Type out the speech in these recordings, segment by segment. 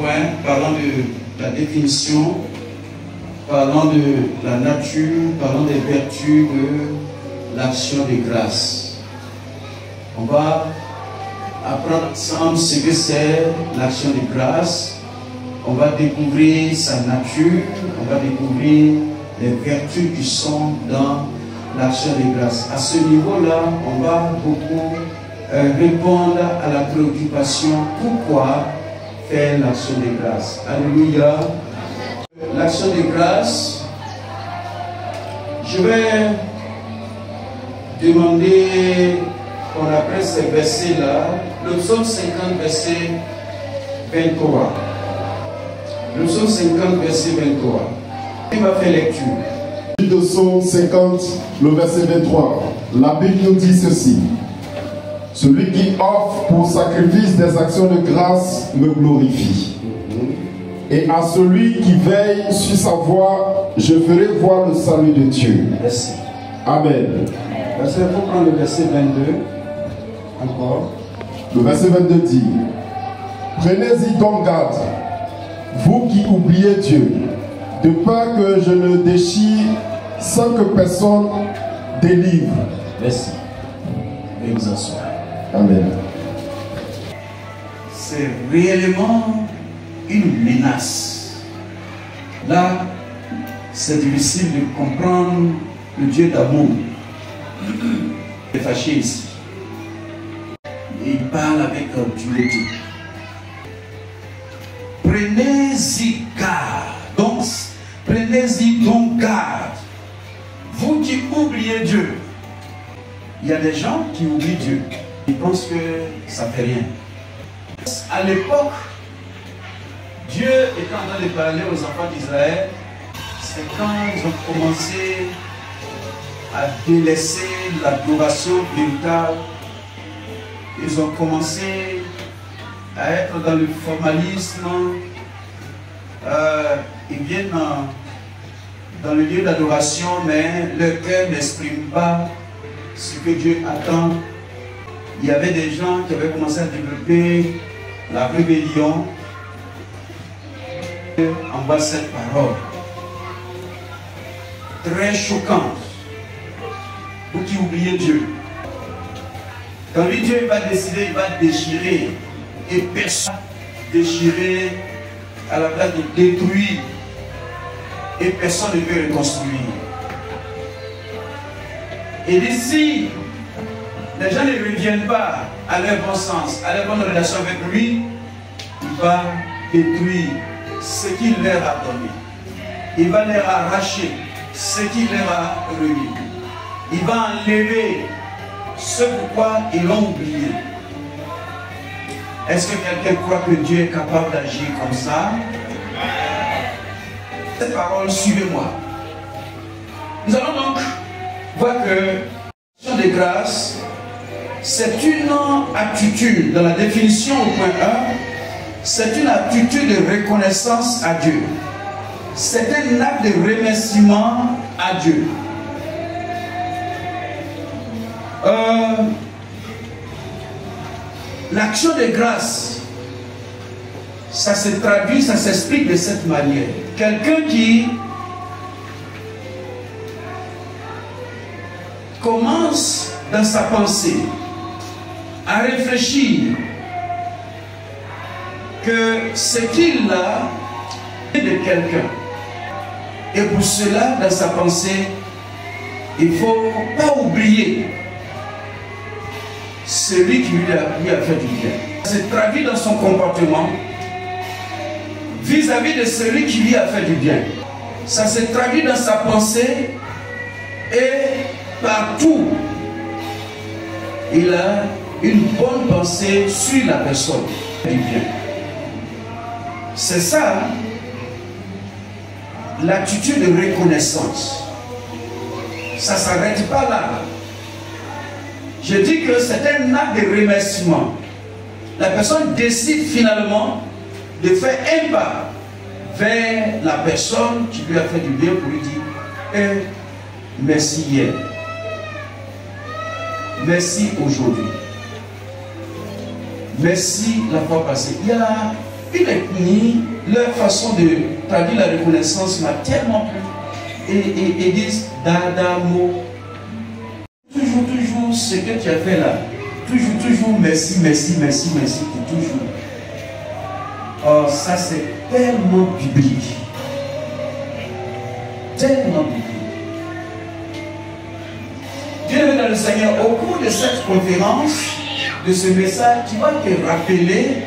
point, parlant de la définition, parlant de la nature, parlant des vertus de l'action de grâce. On va apprendre ensemble ce que c'est l'action de grâce. On va découvrir sa nature, on va découvrir les vertus qui sont dans l'action de grâce. À ce niveau-là, on va beaucoup répondre à la préoccupation pourquoi faire l'action de grâce. Alléluia. L'action de grâce, je vais demander qu'on apprenne ces versets-là, le psaume 50, verset 23. Le psaume 50, verset 23. Qui va faire lecture? Le psaume 50, le verset 23. La Bible nous dit ceci. Celui qui offre pour sacrifice des actions de grâce me glorifie. Et à celui qui veille sur sa voie, je ferai voir le salut de Dieu. Merci. Amen. Il faut prendre le verset 22. Encore. Le verset 22 dit: Prenez-y donc garde, vous qui oubliez Dieu, de peur que je ne déchire sans que personne délivre. Merci. Et nous en sommes. Amen. C'est réellement une menace. Là, c'est difficile de comprendre le Dieu d'amour. Il est fâché ici. Il parle avec dureté. Prenez-y garde. Donc, prenez-y donc garde. Vous qui oubliez Dieu. Il y a des gens qui oublient Dieu. Ils pensent que ça ne fait rien. À l'époque, Dieu était en train de parler aux enfants d'Israël. C'est quand ils ont commencé à délaisser l'adoration véritable. Ils ont commencé à être dans le formalisme. Ils viennent dans le lieu d'adoration, mais leur cœur n'exprime pas ce que Dieu attend. Il y avait des gens qui avaient commencé à développer la rébellion. En bas cette parole, très choquante. Vous qui oubliez Dieu. Quand lui, Dieu va décider, il va déchirer. Et personne déchirer à la place de détruire. Et personne ne peut reconstruire. Et d'ici, les gens ne reviennent pas à leur bon sens, à leur bonne relation avec lui, il va détruire ce qu'il leur a donné. Il va leur arracher ce qu'il leur a remis. Il va enlever ce pourquoi ils l'ont oublié. Est-ce que quelqu'un croit que Dieu est capable d'agir comme ça? Cette parole, suivez-moi. Nous allons donc voir que l'action de grâce, c'est une attitude, dans la définition au point 1, c'est une attitude de reconnaissance à Dieu. C'est un acte de remerciement à Dieu. L'action de grâce, ça se traduit, ça s'explique de cette manière. Quelqu'un qui commence dans sa pensée à réfléchir que ce qu'il a est de quelqu'un. Et pour cela, dans sa pensée, il ne faut pas oublier celui qui lui a fait du bien. Ça se traduit dans son comportement vis-à-vis de celui qui lui a fait du bien. Ça se traduit dans sa pensée et partout. Il a une bonne pensée sur la personne du bien. C'est ça, l'attitude de reconnaissance. Ça ne s'arrête pas là. Je dis que c'est un acte de remerciement. La personne décide finalement de faire un pas vers la personne qui lui a fait du bien pour lui dire merci hier. Merci aujourd'hui. Merci la fois passée. Il y a une ethnie, leur façon de traduire la reconnaissance m'a tellement plu. Et disent Dadamo. Toujours ce que tu as fait là. Toujours merci pour toujours. Oh, ça c'est tellement biblique. Tellement biblique. Dieu est dans le Seigneur. Au cours de cette conférence, de ce message, tu vas te rappeler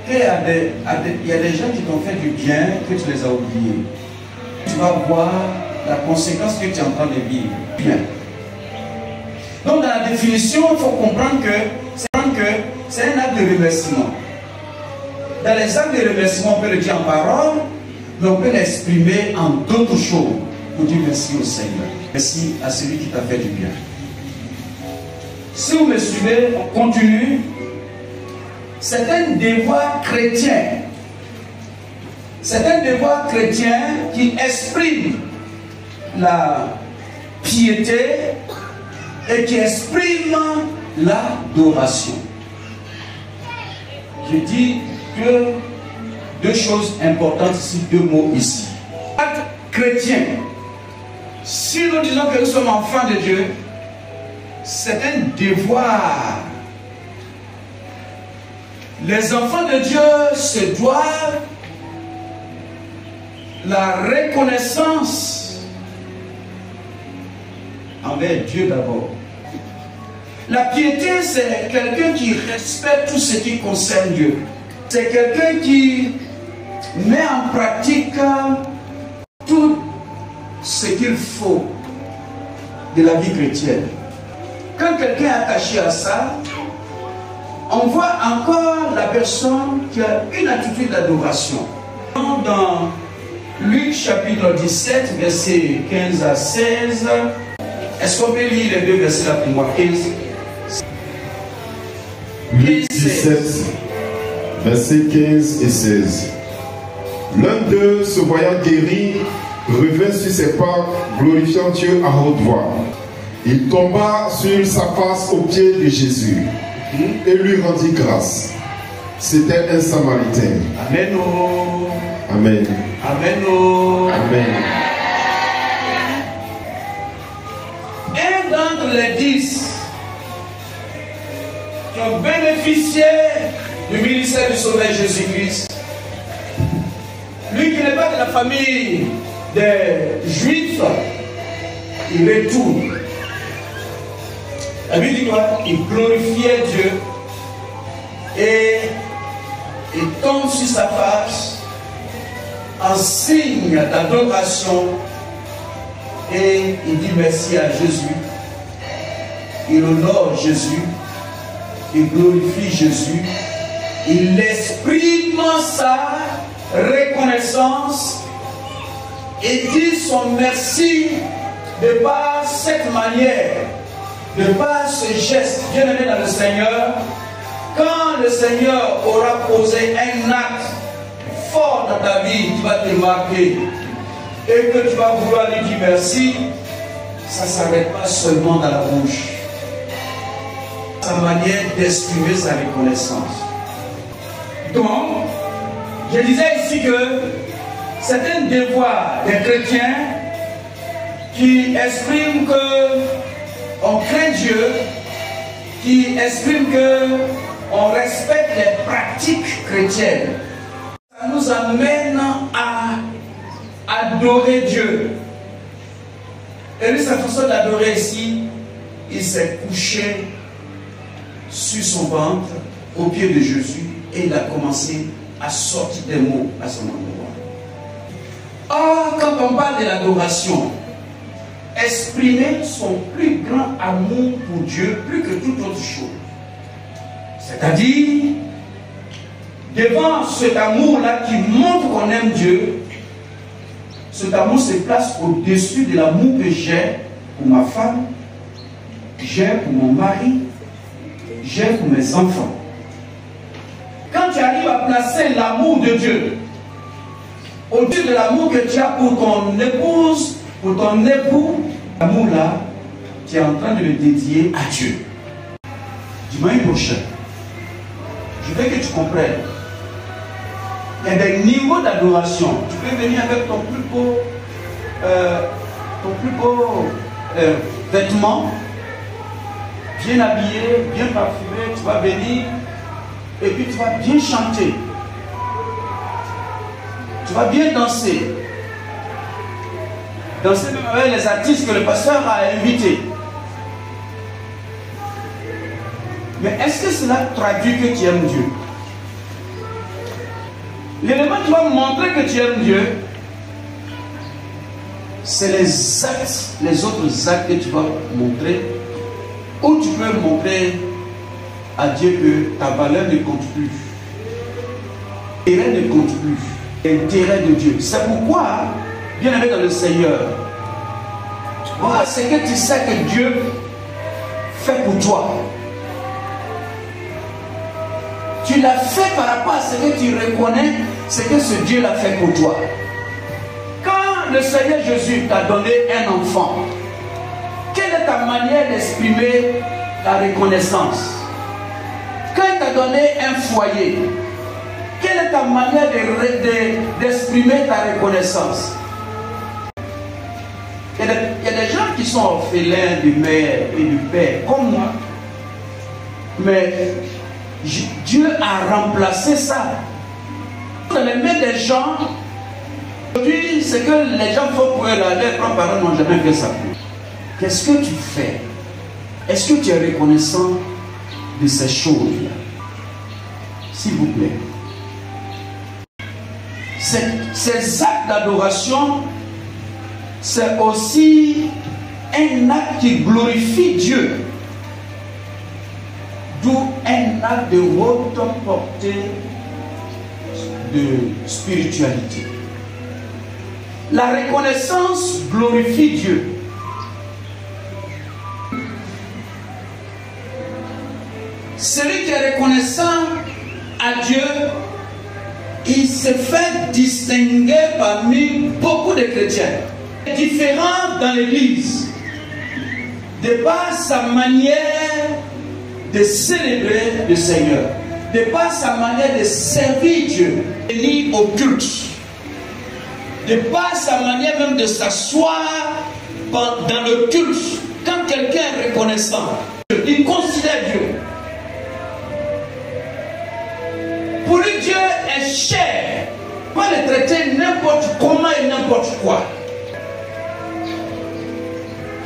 qu'il y a des gens qui t'ont fait du bien, que tu les as oubliés. Tu vas voir la conséquence que tu es en train de vivre. Bien. Donc dans la définition, il faut comprendre que c'est un acte de remerciement. Dans les actes de remerciement, on peut le dire en parole, mais on peut l'exprimer en d'autres choses pour dire merci au Seigneur. Merci à celui qui t'a fait du bien. Si vous me suivez, on continue. C'est un devoir chrétien. C'est un devoir chrétien qui exprime la piété et qui exprime l'adoration. Je dis deux choses importantes ici, deux mots ici. Acte chrétien. Si nous disons que nous sommes enfants de Dieu, c'est un devoir. Les enfants de Dieu se doivent la reconnaissance envers Dieu d'abord. La piété, c'est quelqu'un qui respecte tout ce qui concerne Dieu. C'est quelqu'un qui met en pratique tout ce qu'il faut de la vie chrétienne. Quand quelqu'un est attaché à ça, on voit encore la personne qui a une attitude d'adoration. Dans Luc chapitre 17, versets 15 à 16, est-ce qu'on peut lire les deux versets là pour moi? 15. Luc 17, versets 15 et 16. L'un d'eux, se voyant guéri, revint sur ses pas, glorifiant Dieu à haute voix. Il tomba sur sa face aux pieds de Jésus et lui rendit grâce. C'était un Samaritain. Amen. Amen. Amen. Amen. Un d'entre les 10 qui ont bénéficié du ministère du Sauveur Jésus-Christ, lui qui n'est pas de la famille des Juifs, il retourne. La Bible dit quoi? Il glorifiait Dieu et il tombe sur sa face en signe d'adoration et il dit merci à Jésus. Il honore Jésus, il glorifie Jésus, il exprime sa reconnaissance et dit son merci de par cette manière. De par ce geste, bien-aimé dans le Seigneur, quand le Seigneur aura posé un acte fort dans ta vie, qui va te marquer, et que tu vas vouloir lui dire merci, ça ne s'arrête pas seulement dans la bouche. Sa manière d'exprimer sa reconnaissance. Donc, je disais ici que c'est un devoir des chrétiens qui exprime que on craint Dieu, qui exprime qu'on respecte les pratiques chrétiennes. Ça nous amène à adorer Dieu. Et lui, sa façon d'adorer ici, il s'est couché sur son ventre, au pied de Jésus, et il a commencé à sortir des mots à son endroit. Or, quand on parle de l'adoration, exprimer son plus grand amour pour Dieu plus que toute autre chose. C'est-à-dire, devant cet amour-là qui montre qu'on aime Dieu, cet amour se place au-dessus de l'amour que j'ai pour ma femme, j'ai pour mon mari, j'ai pour mes enfants. Quand tu arrives à placer l'amour de Dieu au-dessus de l'amour que tu as pour ton épouse, pour ton époux, l'amour là, tu es en train de le dédier à Dieu. Dimanche prochain, je veux que tu comprennes Il y a des niveaux d'adoration. Tu peux venir avec ton plus beau vêtement, bien habillé, bien parfumé, tu vas venir et puis tu vas bien chanter. Tu vas bien danser. Danser même avec les artistes que le pasteur a invités. Mais est-ce que cela traduit que tu aimes Dieu? L'élément qui va montrer que tu aimes Dieu, c'est les actes, les autres actes que tu vas montrer, où tu peux montrer à Dieu que ta valeur ne compte plus. L'intérêt ne compte plus. L'intérêt de Dieu. C'est pourquoi, bien aimé dans le Seigneur, voilà ce que tu sais que Dieu fait pour toi. Tu l'as fait par rapport à ce que tu reconnais, ce que ce Dieu l'a fait pour toi. Quand le Seigneur Jésus t'a donné un enfant, quelle est ta manière d'exprimer la reconnaissance? Quand il t'a donné un foyer, quelle est ta manière d'exprimer ta reconnaissance? Il y a des gens qui sont orphelins de mère et de père, comme moi. Mais Dieu a remplacé ça. Dans les mains des gens, aujourd'hui, ce que les gens font pour eux, leurs grands-parents n'ont jamais fait ça. Qu'est-ce que tu fais? Est-ce que tu es reconnaissant de ces choses-là? S'il vous plaît. Ces actes d'adoration, c'est aussi un acte qui glorifie Dieu. D'où un acte de haute portée de spiritualité. La reconnaissance glorifie Dieu. Celui qui est reconnaissant à Dieu, il se fait distinguer parmi beaucoup de chrétiens. Différent dans l'église, de par sa manière de célébrer le Seigneur, de par sa manière de servir Dieu, venir au culte, de par sa manière même de s'asseoir dans le culte. Quand quelqu'un est reconnaissant, il considère Dieu. Pour lui, Dieu est cher. Pas le traiter n'importe comment et n'importe quoi.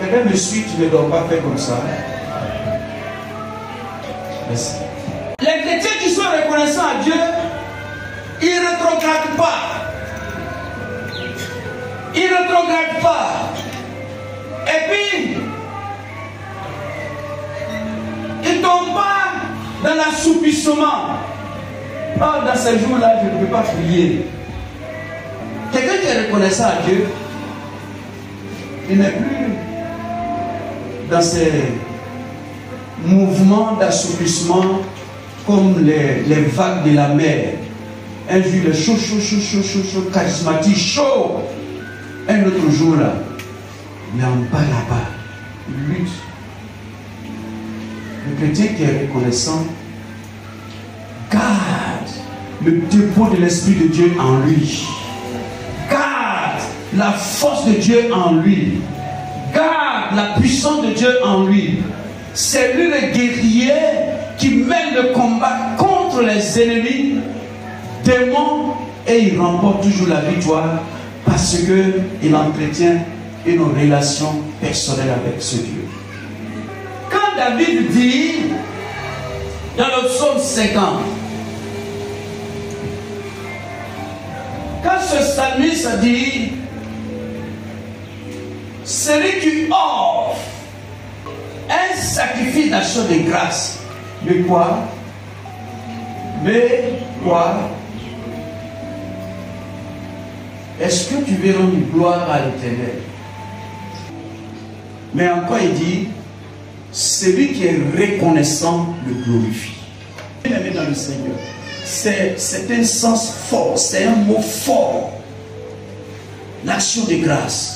Quelqu'un me suit, tu ne dois pas faire comme ça. Merci. Les chrétiens qui sont reconnaissants à Dieu, ils ne rétrogradent pas. Ils ne rétrogradent pas. Et puis, ils ne tombent pas dans l'assoupissement. Oh, dans ces jours-là, je ne peux pas prier. Quelqu'un qui est reconnaissant à Dieu, il n'est plus dans ces mouvements d'assoupissement comme les vagues de la mer. Un jour, il est chaud, charismatique, chaud. Un autre jour, là, il est en bas là-bas. Il lutte. Le chrétien qui est reconnaissant garde le dépôt de l'Esprit de Dieu en lui. Garde la force de Dieu en lui. Garde la puissance de Dieu en lui. C'est lui le guerrier qui mène le combat contre les ennemis, démons, et il remporte toujours la victoire parce qu'il entretient une relation personnelle avec ce Dieu. Quand David dit dans le psaume 50, quand ce psalmiste dit, celui qui offre un sacrifice d'action de grâce, mais quoi? Mais quoi? Est-ce que tu veux rendre gloire à l'Éternel? Mais encore il dit, celui qui est reconnaissant le glorifie. Bien-aimé dans le Seigneur, c'est un sens fort, c'est un mot fort. L'action de grâce.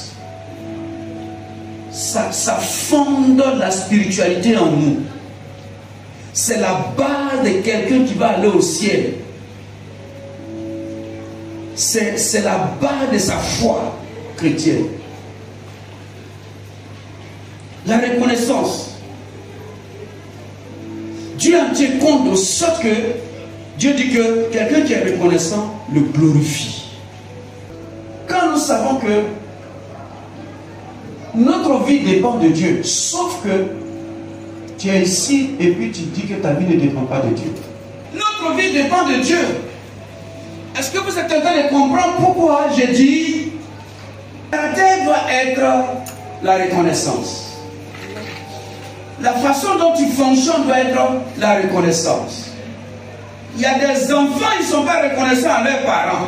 Ça fonde la spiritualité en nous. C'est la base de quelqu'un qui va aller au ciel. c'est la base de sa foi chrétienne. La reconnaissance. Dieu en tient compte de sorte que Dieu dit que quelqu'un qui est reconnaissant le glorifie. Quand nous savons que notre vie dépend de Dieu, sauf que tu es ici et puis tu dis que ta vie ne dépend pas de Dieu. Notre vie dépend de Dieu. Est-ce que vous êtes en train de comprendre pourquoi j'ai dit la terre doit être la reconnaissance? La façon dont tu fonctionnes doit être la reconnaissance. Il y a des enfants, ils ne sont pas reconnaissants à leurs parents.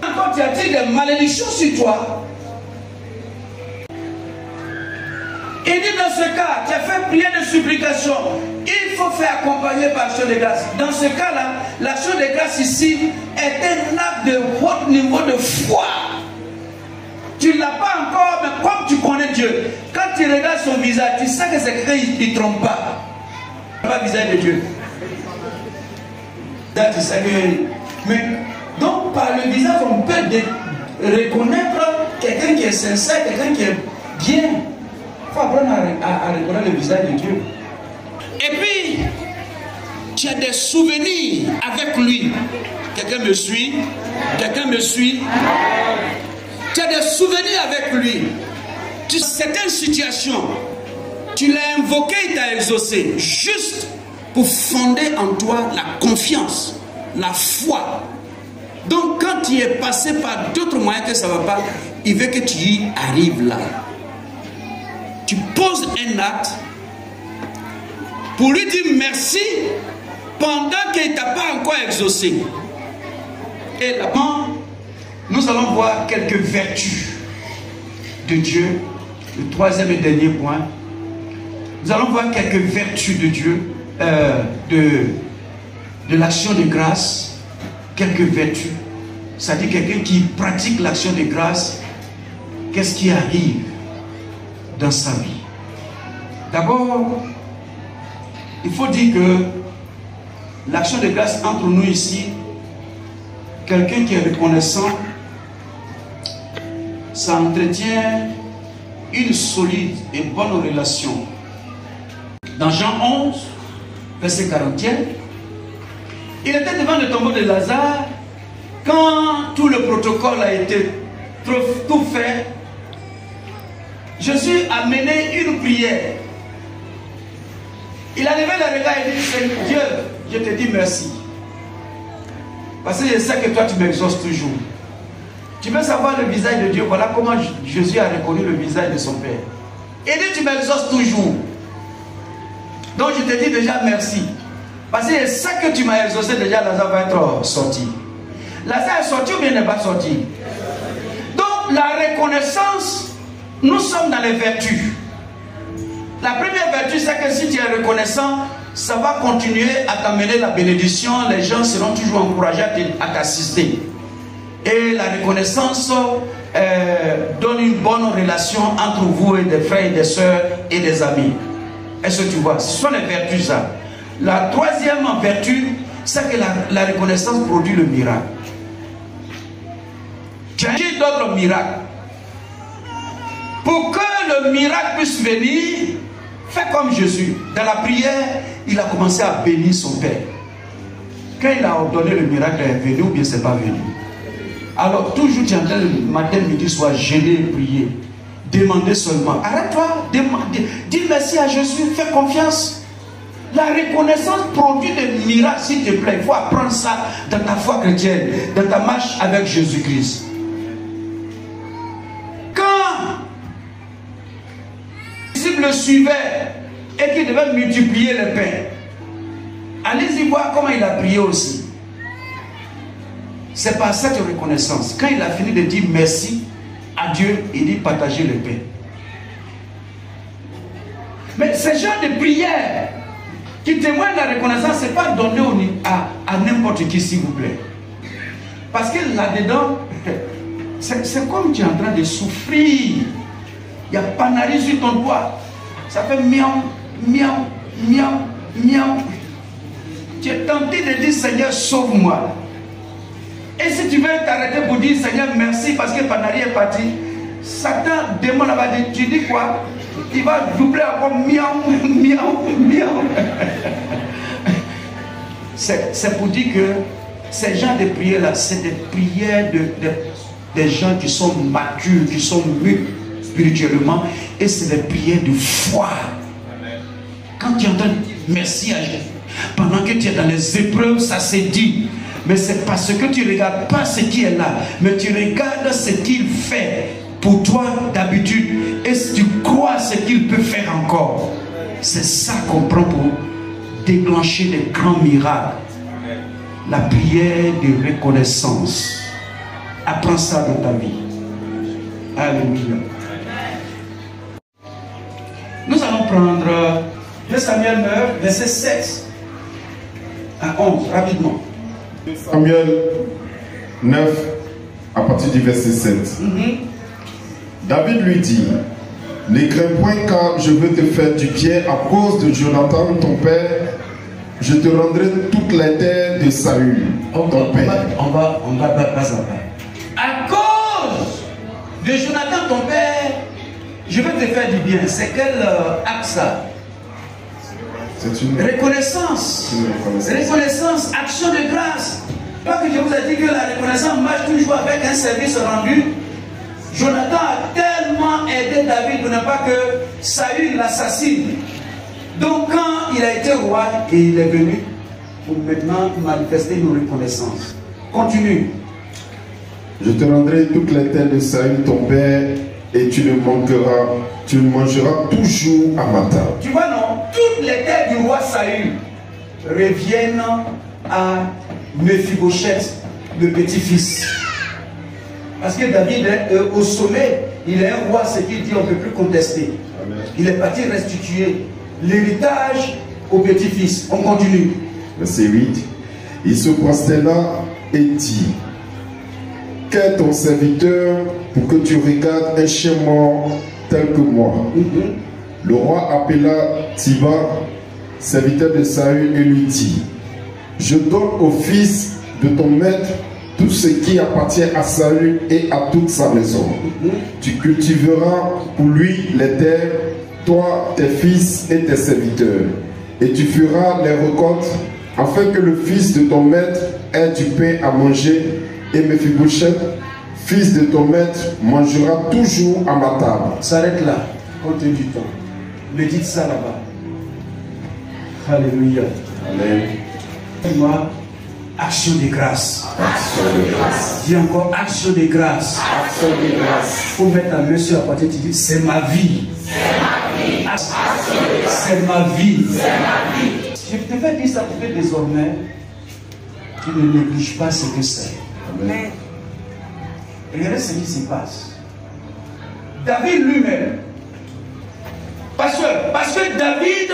Quand il y a des malédictions sur toi, et dit dans ce cas, tu as fait prière de supplication, il faut faire accompagner par l'action de grâce. Dans ce cas-là, l'action de grâce ici est un acte de haut niveau de foi. Tu ne l'as pas encore, mais comme tu connais Dieu, quand tu regardes son visage, tu sais que c'est quelqu'un qui ne trompe pas. Pas le visage de Dieu. Là, tu sais que... Mais, donc, par le visage, on peut reconnaître quelqu'un qui est sincère, quelqu'un qui est bien. Il faut apprendre à reconnaître le visage de Dieu. Et puis, tu as des souvenirs avec lui. Quelqu'un me suit? Quelqu'un me suit? Tu as des souvenirs avec lui. Certaines situations, tu l'as invoqué, il t'a exaucé. Juste pour fonder en toi la confiance, la foi. Donc quand tu es passé par d'autres moyens que ça ne va pas, il veut que tu y arrives là. Tu poses un acte pour lui dire merci pendant qu'il ne t'a pas encore exaucé. Et là-bas, nous allons voir quelques vertus de Dieu. Le troisième et dernier point. Nous allons voir quelques vertus de Dieu, de l'action de grâce. Quelques vertus. C'est-à-dire quelqu'un qui pratique l'action de grâce. Qu'est-ce qui arrive dans sa vie? D'abord, il faut dire que l'action de grâce entre nous ici, quelqu'un qui est reconnaissant, ça entretient une solide et bonne relation. Dans Jean 11, verset 41, il était devant le tombeau de Lazare quand tout le protocole a été tout fait. Jésus a mené une prière. Il a levé le regard et dit: Dieu, je te dis merci. Parce que je sais que toi tu m'exauces toujours. Tu veux savoir le visage de Dieu? Voilà comment Jésus a reconnu le visage de son Père. Il dit: tu m'exauces toujours. Donc je te dis déjà merci. Parce que je sais que tu m'as exaucé déjà. Lazare va être sorti. Lazare est sorti ou bien n'est pas sorti? Donc la reconnaissance, nous sommes dans les vertus. La première vertu, c'est que si tu es reconnaissant, ça va continuer à t'amener la bénédiction. Les gens seront toujours encouragés à t'assister. Et la reconnaissance donne une bonne relation entre vous et des frères et des sœurs et des amis. Est-ce que tu vois? Ce sont les vertus ça. La troisième vertu, c'est que la reconnaissance produit le miracle. Tu as d'autres miracles. Pour que le miracle puisse venir, fais comme Jésus. Dans la prière, il a commencé à bénir son Père. Quand il a ordonné, le miracle est venu ou bien c'est pas venu. Alors toujours tu entends le matin, midi, soir, gêner et prier. Demandez seulement. Arrête-toi, dis merci à Jésus, fais confiance. La reconnaissance produit des miracles, s'il te plaît. Il faut apprendre ça dans ta foi chrétienne, dans ta marche avec Jésus-Christ. Quand les disciples le suivaient et qu'il devait multiplier les pains, allez-y voir comment il a prié aussi. C'est par cette reconnaissance. Quand il a fini de dire merci à Dieu, il dit partager le pain. Mais ce genre de prière qui témoigne de la reconnaissance, ce n'est pas donné à n'importe qui, s'il vous plaît. Parce que là-dedans, c'est comme tu es en train de souffrir. Il y a panarie sur ton doigt. Ça fait miaou, miaou, miaou, miaou. Tu es tenté de dire: Seigneur, sauve-moi. Et si tu veux t'arrêter pour dire Seigneur merci parce que Panari est parti, Satan demande à dire, tu dis quoi? Il va doubler encore miaou, miaou, miaou. C'est pour dire que ces gens de prières là, c'est des prières des gens qui sont matures, qui sont mûrs spirituellement, et c'est des prières de foi. Quand tu entends merci à Dieu, pendant que tu es dans les épreuves, ça se dit. Mais c'est parce que tu ne regardes pas ce qui est là, mais tu regardes ce qu'il fait pour toi d'habitude, et si tu crois ce qu'il peut faire encore. C'est ça qu'on prend pour déclencher des grands miracles. La prière de reconnaissance. Apprends ça dans ta vie. Alléluia. Nous allons prendre 2 Samuel 9, verset 7 à 11, rapidement. 2 Samuel 9, à partir du verset 7. David lui dit, ne crains point car je veux te faire du bien à cause de Jonathan ton père. Je te rendrai toute la terre de Saül, ton père. On va pas à pas. À cause de Jonathan ton père, je veux te faire du bien. C'est quel acte ça? C'est une reconnaissance. Reconnaissance, action de grâce. Pas que je vous ai dit que la reconnaissance marche toujours avec un service rendu. Jonathan a tellement aidé David pour ne pas que Saül l'assassine. Donc quand il a été roi et il est venu pour maintenant manifester une reconnaissance. Continue. Je te rendrai toute la terre de Saül ton père et tu ne mangeras toujours à ma table. Tu vois non, toutes les terres du roi Saül reviennent à Mephibosheth, le petit-fils. Parce que David est au sommet, il est un roi, ce qu'il dit on ne peut plus contester. Amen. Il est parti restituer l'héritage au petit-fils. On continue. Verset 8. Il se prosterna et dit, qu'est ton serviteur pour que tu regardes un chien mort tel que moi? Le roi appela Tiba, serviteur de Saül, et lui dit, je donne au fils de ton maître tout ce qui appartient à Saül et à toute sa maison. Tu cultiveras pour lui les terres, toi, tes fils et tes serviteurs, et tu feras les récoltes afin que le fils de ton maître ait du pain à manger, et Mephibosheth, fils de ton maître, mangera toujours à ma table. S'arrête là, compte du temps. Me dites ça là-bas. Alléluia. Amen. Dis-moi, action de grâce. Action de grâce. Dis encore action de grâce. Action de grâce. Il faut mettre ta main sur la poitrine et tu dis, c'est ma vie. C'est ma vie. C'est ma vie. Je te fais dire ça pour que désormais, tu ne négliges pas ce que c'est. Amen. Regardez ce qui se passe. David lui-même, parce que David,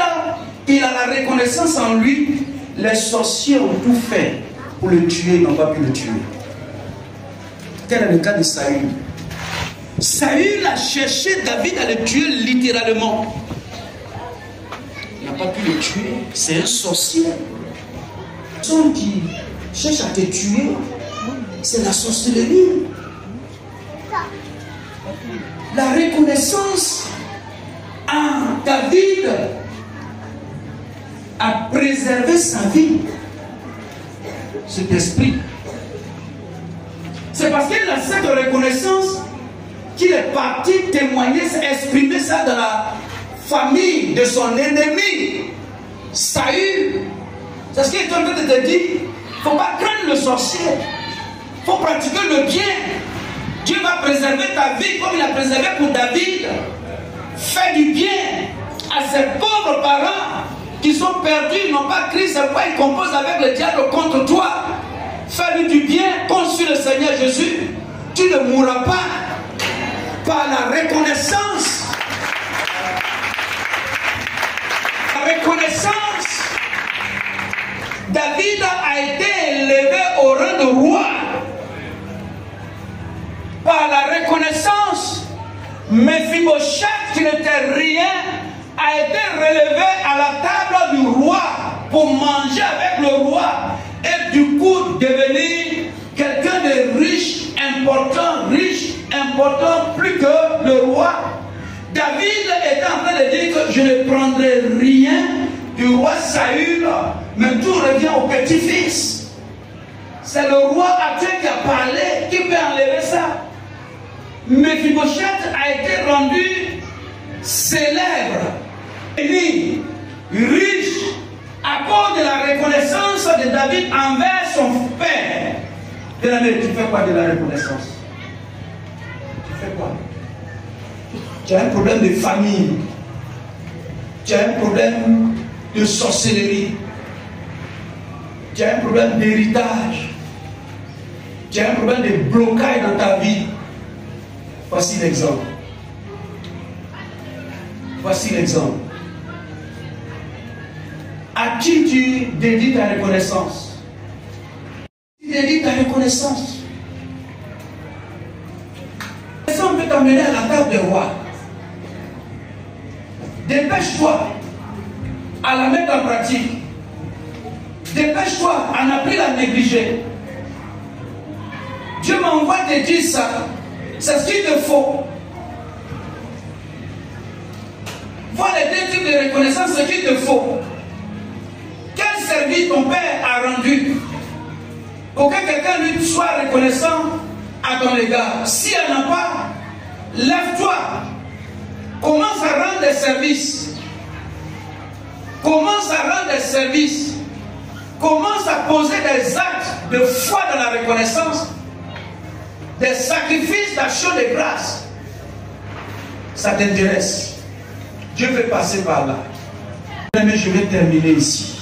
il a la reconnaissance en lui, les sorciers ont tout fait pour le tuer, ils n'ont pas pu le tuer. Tel est le cas de Saül. Saül a cherché David à le tuer littéralement. Il n'a pas pu le tuer, c'est un sorcier. Celui qui cherche à te tuer, c'est la sorcellerie. La reconnaissance en David a préservé sa vie. Cet esprit. C'est parce qu'il a cette reconnaissance qu'il est parti témoigner, exprimer ça dans la famille de son ennemi, Saül. C'est ce qu'il est en train de te dire. Il ne faut pas craindre le sorcier. Il faut pratiquer le bien. Dieu va préserver ta vie comme il a préservé pour David. Fais du bien à ces pauvres parents qui sont perdus, ils n'ont pas Christ, c'est pourquoi ils composent avec le diable contre toi. Fais-lui du bien, compte sur le Seigneur Jésus. Tu ne mourras pas par la reconnaissance. La reconnaissance. David a été élevé au rang de roi par la reconnaissance. Mephibosheth, qui n'était rien, a été relevé à la table du roi pour manger avec le roi et du coup devenir quelqu'un quelqu'un de riche, important, plus que le roi. David était en train de dire que je ne prendrai rien du roi Saül, mais tout revient au petit-fils. C'est le roi actuel qui a parlé, qui peut enlever ça. Mephibosheth a été rendu célèbre, béni, riche, à cause de la reconnaissance de David envers son père. Bien-aimé, tu fais quoi de la reconnaissance? Tu fais quoi? Tu as un problème de famille. Tu as un problème de sorcellerie. Tu as un problème d'héritage. Tu as un problème de blocage dans ta vie. Voici l'exemple. Voici l'exemple. À qui tu dédies ta reconnaissance? Tu dédies ta reconnaissance. Ça peut t'amener à la table des rois. Dépêche-toi à la mettre en pratique. Dépêche-toi à ne plus la négliger. Dieu m'envoie te dire ça. C'est ce qu'il te faut. Voilà les deux types de reconnaissance, ce qu'il te faut. Quel service ton père a rendu pour que quelqu'un lui soit reconnaissant à ton égard? Si elle n'a pas, lève-toi. Commence à rendre des services. Commence à rendre des services. Commence à poser des actes de foi dans la reconnaissance. Des sacrifices d'action de grâce. Ça t'intéresse. Dieu veut passer par là. Mais je vais terminer ici.